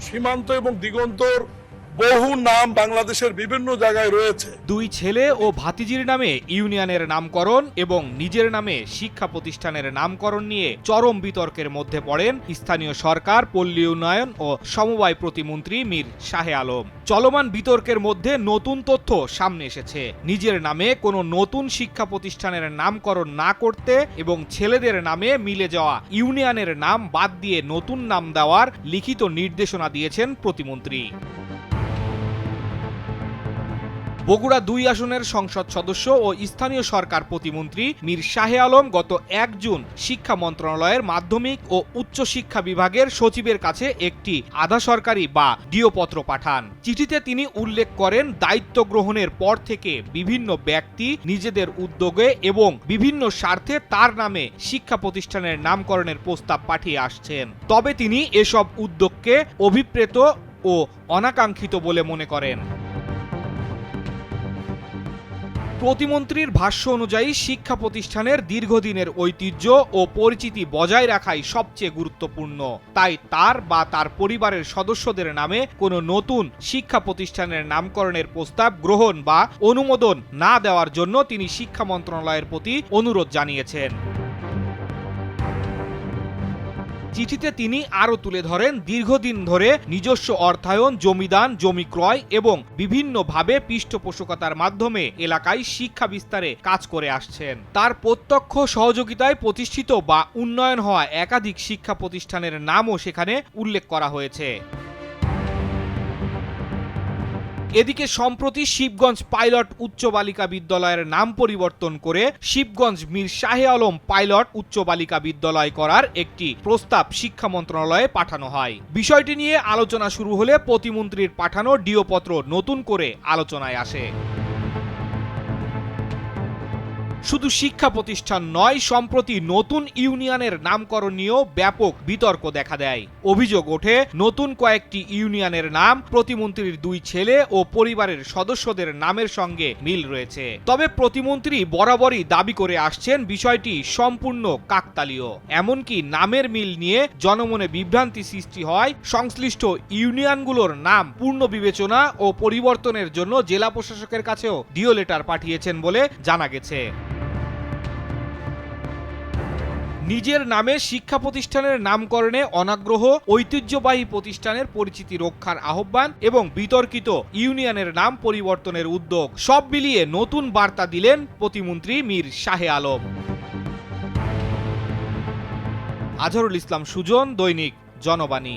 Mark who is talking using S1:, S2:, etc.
S1: সীমান্ত এবং দিগন্তর বহু নাম বাংলাদেশের বিভিন্ন জায়গায় রয়েছে।
S2: দুই ছেলে ও ভাতিজির নামে ইউনিয়নের নামকরণ এবং নিজের নামে শিক্ষা প্রতিষ্ঠানের নামকরণ নিয়ে চরম বিতর্কের মধ্যে পড়েন স্থানীয় সরকার, পল্লী উন্নয়ন ও সমবায় প্রতিমন্ত্রী মীর শাহে আলম। চলমান বিতর্কের মধ্যে নতুন তথ্য সামনে এসেছে। নিজের নামে কোনো নতুন শিক্ষা প্রতিষ্ঠানের নামকরণ না করতে এবং ছেলেদের নামে মিলে যাওয়া ইউনিয়নের নাম বাদ দিয়ে নতুন নাম দেওয়ার লিখিত নির্দেশনা দিয়েছেন প্রতিমন্ত্রী। বগুড়া ২ আসনের সংসদ সদস্য ও স্থানীয় সরকার প্রতিমন্ত্রী মীর শাহে আলম গত ১ জুন শিক্ষা মন্ত্রণালয়ের মাধ্যমিক ও উচ্চ শিক্ষা বিভাগের সচিবের কাছে একটি আধা সরকারি বা ডিওপত্র পাঠান। চিঠিতে তিনি উল্লেখ করেন, দায়িত্ব গ্রহণের পর থেকে বিভিন্ন ব্যক্তি নিজেদের উদ্যোগে এবং বিভিন্ন স্বার্থে তার নামে শিক্ষা প্রতিষ্ঠানের নামকরণের প্রস্তাব পাঠিয়ে আসছেন। তবে তিনি এসব উদ্যোগকে অভিপ্রেত ও অনাকাঙ্ক্ষিত বলে মনে করেন। প্রতিমন্ত্রীর ভাষ্য অনুযায়ী শিক্ষা প্রতিষ্ঠানের দীর্ঘদিনের ঐতিহ্য ও পরিচিতি বজায় রাখাই সবচেয়ে গুরুত্বপূর্ণ। তাই তার বা তার পরিবারের সদস্যদের নামে কোনো নতুন শিক্ষা প্রতিষ্ঠানের নামকরণের প্রস্তাব গ্রহণ বা অনুমোদন না দেওয়ার জন্য তিনি শিক্ষা মন্ত্রণালয়ের প্রতি অনুরোধ জানিয়েছেন। চিঠিতে তিনি আরও তুলে ধরেন, দীর্ঘদিন ধরে নিজস্ব অর্থায়ন, জমিদান, জমি ক্রয় এবং বিভিন্নভাবে পৃষ্ঠপোষকতার মাধ্যমে এলাকায় শিক্ষা বিস্তারে কাজ করে আসছেন। তার প্রত্যক্ষ সহযোগিতায় প্রতিষ্ঠিত বা উন্নয়ন হওয়া একাধিক শিক্ষা প্রতিষ্ঠানের নামও সেখানে উল্লেখ করা হয়েছে। এদিকে সম্প্রতি শিবগঞ্জ পাইলট উচ্চ বালিকা বিদ্যালয়ের নাম পরিবর্তন করে শিবগঞ্জ মীর শাহে আলম পাইলট উচ্চ বালিকা বিদ্যালয় করার একটি প্রস্তাব শিক্ষা মন্ত্রণালয়ে পাঠানো হয়। বিষয়টি নিয়ে আলোচনা শুরু হলে প্রতিমন্ত্রীর পাঠানো ডিওপত্র নতুন করে আলোচনায় আসে। শুধু শিক্ষা প্রতিষ্ঠান নয়, সম্প্রতি নতুন ইউনিয়নের নামকরণ নিয়েও ব্যাপক বিতর্ক দেখা দেয়। অভিযোগ ওঠে, নতুন কয়েকটি ইউনিয়নের নাম প্রতিমন্ত্রীর 2 ছেলে ও পরিবারের সদস্যদের নামের সঙ্গে মিল রয়েছে। তবে প্রতিমন্ত্রী বরাবরই দাবি করে আসছেন বিষয়টি সম্পূর্ণ কাকতালীয়। এমনকি নামের মিল নিয়ে জনমনে বিভ্রান্তি সৃষ্টি হয়। সংশ্লিষ্ট ইউনিয়নগুলোর নাম পূর্ণ বিবেচনা ও পরিবর্তনের জন্য জেলা প্রশাসকের কাছেও ডিও লেটার পাঠিয়েছেন বলে জানা গেছে। নিজের নামে শিক্ষা প্রতিষ্ঠানের নামকরণে অনাগ্রহ, ঐতিহ্যবাহী প্রতিষ্ঠানের পরিচিতি রক্ষার আহ্বান এবং বিতর্কিত ইউনিয়নের নাম পরিবর্তনের উদ্যোগ সব মিলিয়ে নতুন বার্তা দিলেন প্রতিমন্ত্রী মীর শাহে আলম। আজহারুল ইসলাম সুজন, দৈনিক জনবাণী।